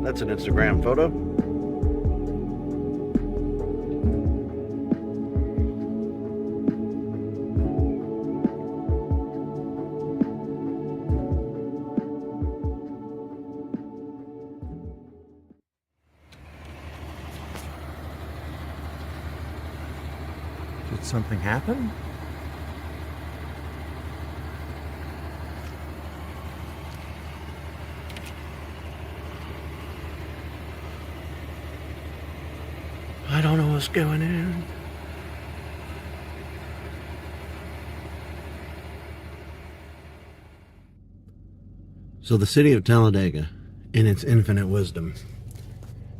That's an Instagram photo. Did something happen? I don't know what's going on. So the city of Talladega, in its infinite wisdom,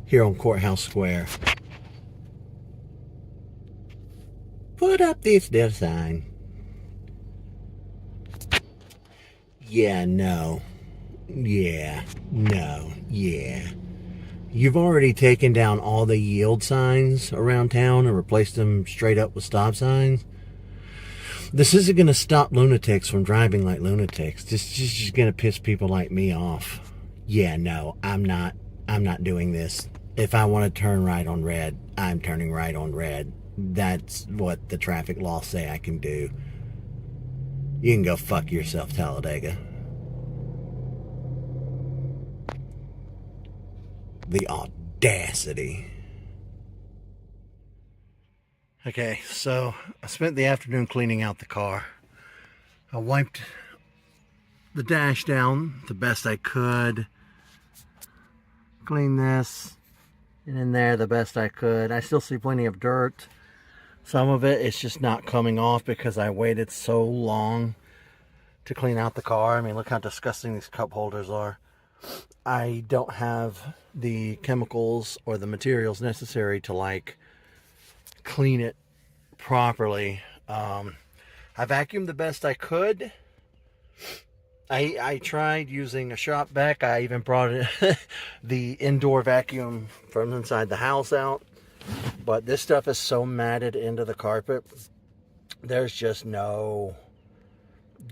here on Courthouse Square, put up this death sign. Yeah, no. Yeah, no, yeah. You've already taken down all the yield signs around town and replaced them straight up with stop signs. This isn't going to stop lunatics from driving like lunatics. This is just going to piss people like me off. Yeah, no, I'm not doing this. If I want to turn right on red, I'm turning right on red. That's what the traffic laws say I can do. You can go fuck yourself, Talladega. The audacity. Okay, so I spent the afternoon cleaning out the car. I wiped the dash down the best I could. Cleaned this and in there the best I could. I still see plenty of dirt. Some of it is just not coming off because I waited so long to clean out the car. I mean, look how disgusting these cup holders are. I don't have the chemicals or the materials necessary to like clean it properly. I vacuumed the best I could. I tried using a shop vac. I even brought it, the indoor vacuum from inside the house out. But this stuff is so matted into the carpet. There's just no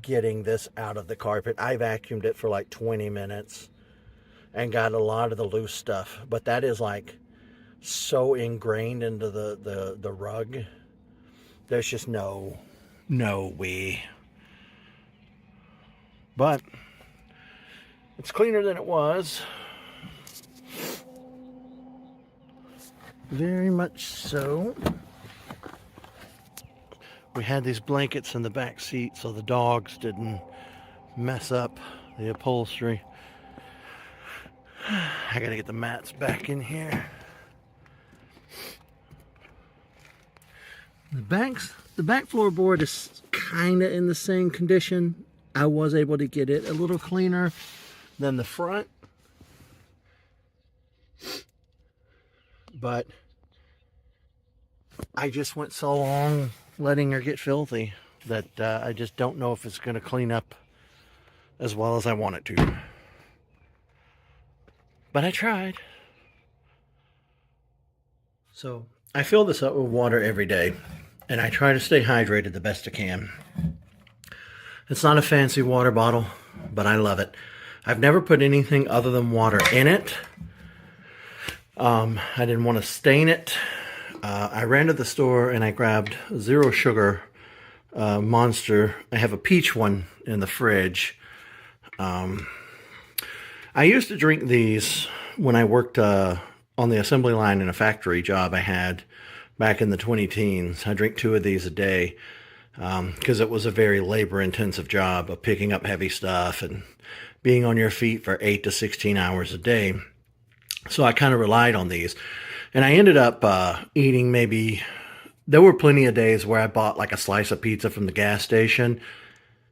getting this out of the carpet. I vacuumed it for like 20 minutes and got a lot of the loose stuff. But that is like so ingrained into the rug. There's just no way. But it's cleaner than it was. Very much so. We had these blankets in the back seat so the dogs didn't mess up the upholstery. I gotta get the mats back in here. The back floorboard is kind of in the same condition. I was able to get it a little cleaner than the front, but I just went so long letting her get filthy that I just don't know if it's going to clean up as well as I want it to. But I tried. So I fill this up with water every day, and I try to stay hydrated the best I can. It's not a fancy water bottle, but I love it. I've never put anything other than water in it. I didn't want to stain it. I ran to the store and I grabbed zero sugar Monster. I have a peach one in the fridge. I used to drink these when I worked on the assembly line in a factory job I had back in the 20-teens. I drink 2 of these a day. Because it was a very labor-intensive job of picking up heavy stuff and being on your feet for 8 to 16 hours a day. So I kind of relied on these. And I ended up eating maybe... There were plenty of days where I bought like a slice of pizza from the gas station,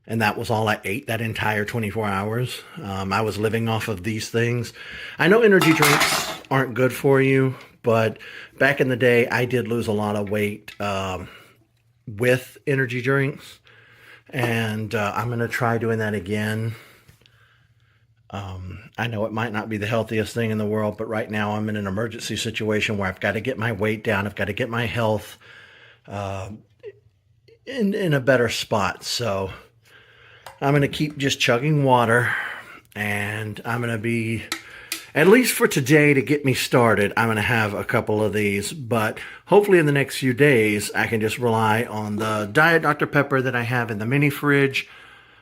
and that was all I ate that entire 24 hours. I was living off of these things. I know energy drinks aren't good for you, but back in the day, I did lose a lot of weight with energy drinks, and I'm going to try doing that again. I know it might not be the healthiest thing in the world, but right now I'm in an emergency situation where I've got to get my weight down. I've got to get my health in a better spot. So I'm going to keep just chugging water, and I'm going to be, at least for today to get me started, I'm going to have a couple of these. But hopefully in the next few days, I can just rely on the Diet Dr. Pepper that I have in the mini fridge.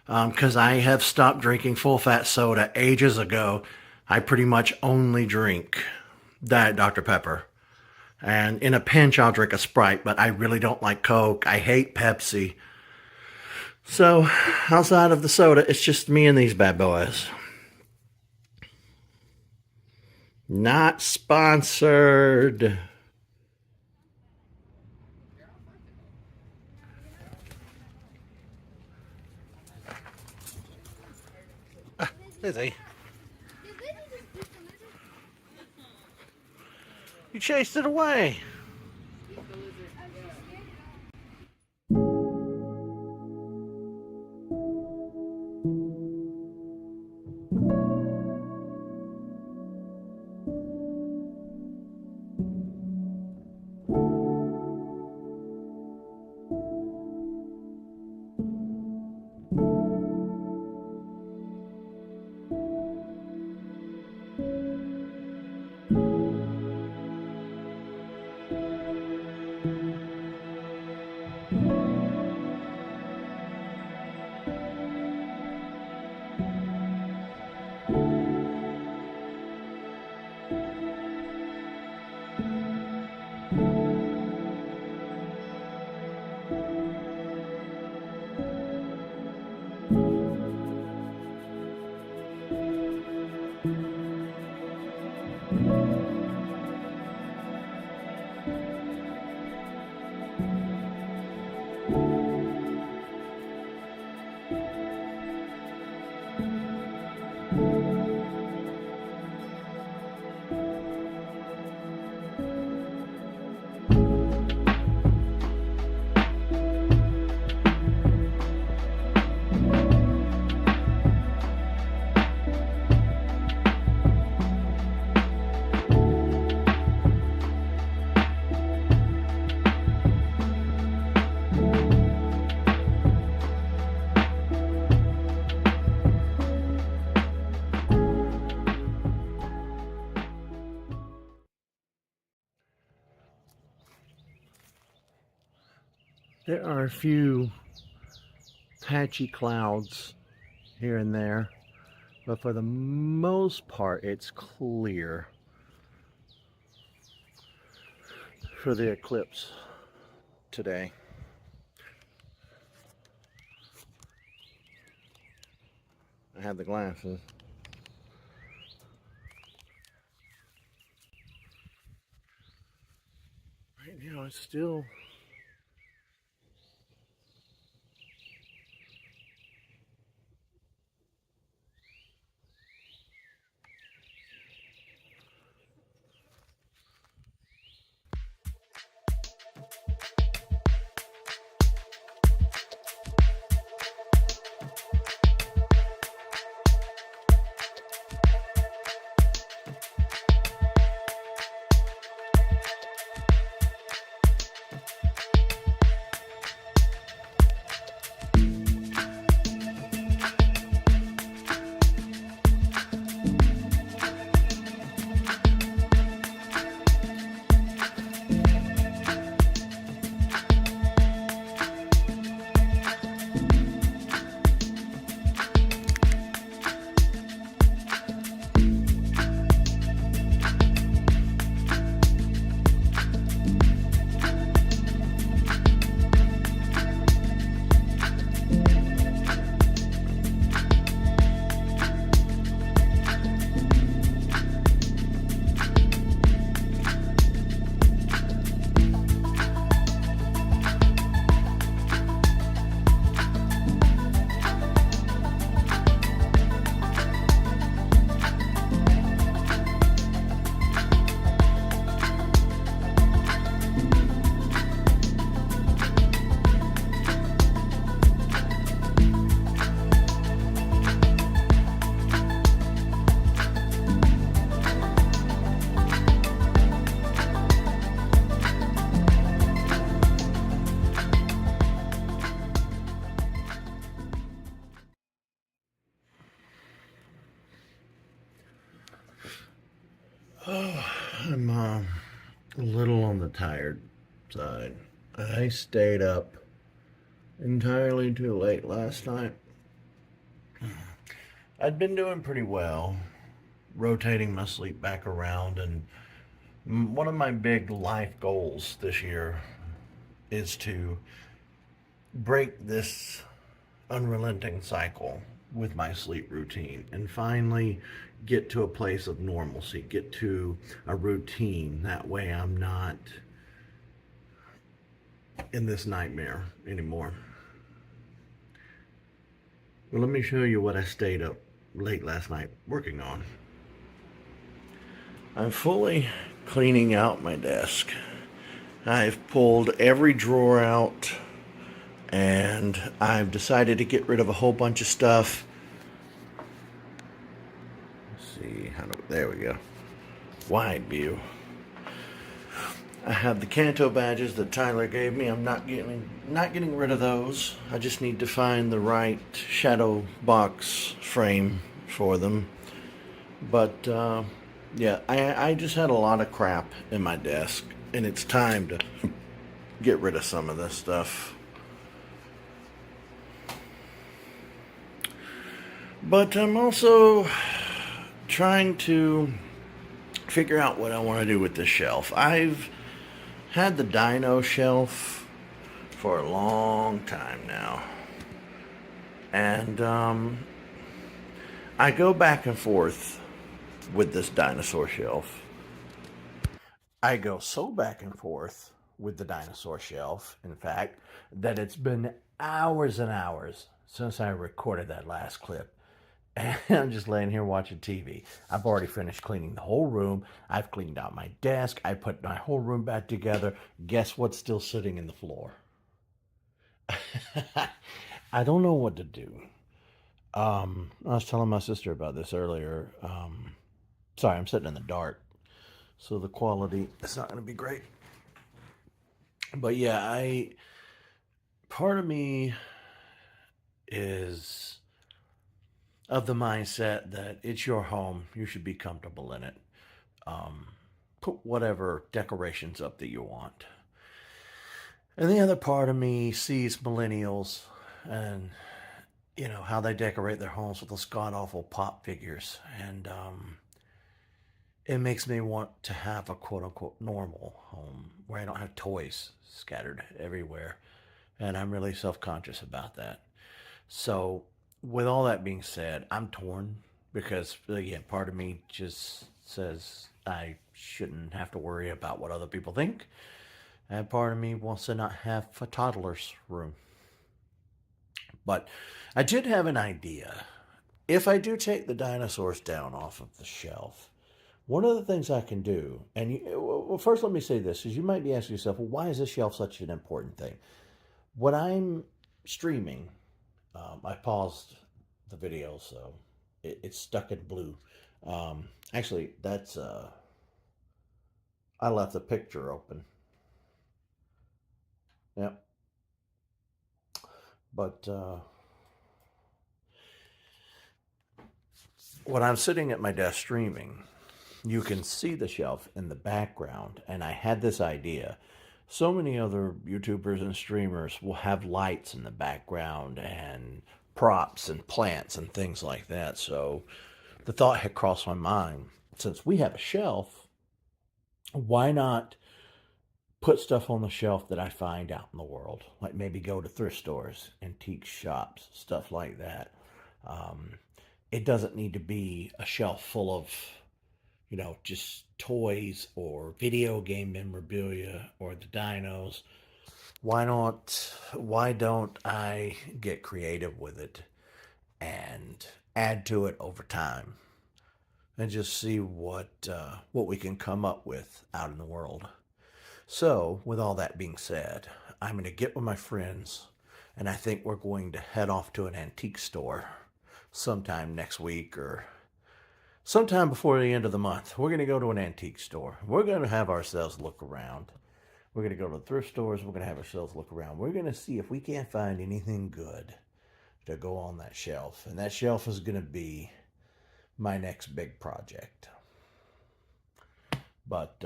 Because I have stopped drinking full-fat soda ages ago. I pretty much only drink Diet Dr. Pepper. And in a pinch, I'll drink a Sprite, but I really don't like Coke. I hate Pepsi. So, outside of the soda, it's just me and these bad boys. Not sponsored. Is he? You chased it away. There are a few patchy clouds here and there, but for the most part it's clear for the eclipse today. I have the glasses. Right now it's still I'm a little on the tired side. I stayed up entirely too late last night. I'd been doing pretty well, rotating my sleep back around, and one of my big life goals this year is to break this unrelenting cycle with my sleep routine and finally get to a place of normalcy, get to a routine. That way I'm not in this nightmare anymore. Well, let me show you what I stayed up late last night working on. I'm fully cleaning out my desk. I've pulled every drawer out, and I've decided to get rid of a whole bunch of stuff. Let's see, there we go. Wide view. I have the Kanto badges that Tyler gave me. I'm not getting rid of those. I just need to find the right shadow box frame for them. But yeah, I just had a lot of crap in my desk, and it's time to get rid of some of this stuff. But I'm also trying to figure out what I want to do with this shelf. I've had the dino shelf for a long time now, and I go back and forth with this dinosaur shelf. I go so back and forth with the dinosaur shelf, in fact, that it's been hours and hours since I recorded that last clip. And I'm just laying here watching TV. I've already finished cleaning the whole room. I've cleaned out my desk. I put my whole room back together. Guess what's still sitting in the floor? I don't know what to do. I was telling my sister about this earlier. Sorry, I'm sitting in the dark, so the quality is not going to be great. But yeah, part of me is of the mindset that it's your home, you should be comfortable in it. Put whatever decorations up that you want. And the other part of me sees millennials and, you know, how they decorate their homes with those god-awful pop figures. And it makes me want to have a quote-unquote normal home where I don't have toys scattered everywhere. And I'm really self-conscious about that. So with all that being said, I'm torn because, again, part of me just says I shouldn't have to worry about what other people think. And part of me wants to not have a toddler's room. But I did have an idea. If I do take the dinosaurs down off of the shelf, one of the things I can do, and well, first let me say this, is you might be asking yourself, well, why is this shelf such an important thing? When I'm streaming, I paused the video, so it's stuck in blue. Actually, that's I left the picture open. Yep. But when I'm sitting at my desk streaming, you can see the shelf in the background, and I had this idea. So many other YouTubers and streamers will have lights in the background and props and plants and things like that. So the thought had crossed my mind, since we have a shelf, why not put stuff on the shelf that I find out in the world? Like maybe go to thrift stores, antique shops, stuff like that. Um, it doesn't need to be a shelf full of, you know, just toys or video game memorabilia or the dinos. Why don't I get creative with it and add to it over time and just see what we can come up with out in the world? So, with all that being said, I'm going to get with my friends, and I think we're going to head off to an antique store sometime next week or sometime before the end of the month. We're going to go to an antique store. We're going to have ourselves look around. We're going to go to the thrift stores. We're going to have ourselves look around. We're going to see if we can't find anything good to go on that shelf. And that shelf is going to be my next big project. But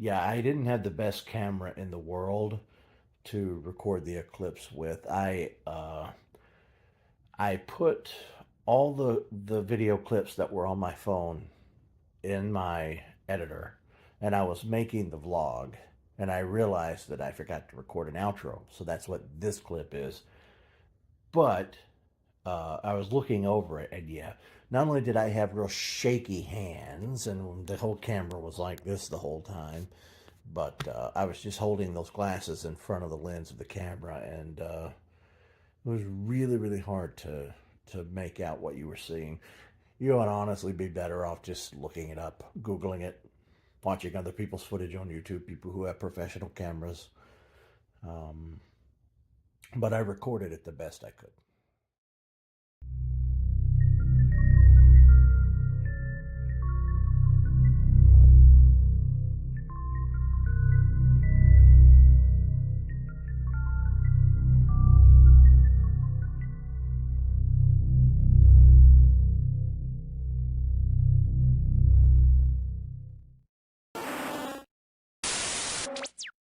yeah, I didn't have the best camera in the world to record the Eclipse with. I put all the video clips that were on my phone in my editor, and I was making the vlog, and I realized that I forgot to record an outro. So that's what this clip is. But I was looking over it, and yeah, not only did I have real shaky hands, and the whole camera was like this the whole time, but I was just holding those glasses in front of the lens of the camera, and it was really, really hard to make out what you were seeing. You would honestly be better off just looking it up, Googling it, watching other people's footage on YouTube, people who have professional cameras. But I recorded it the best I could.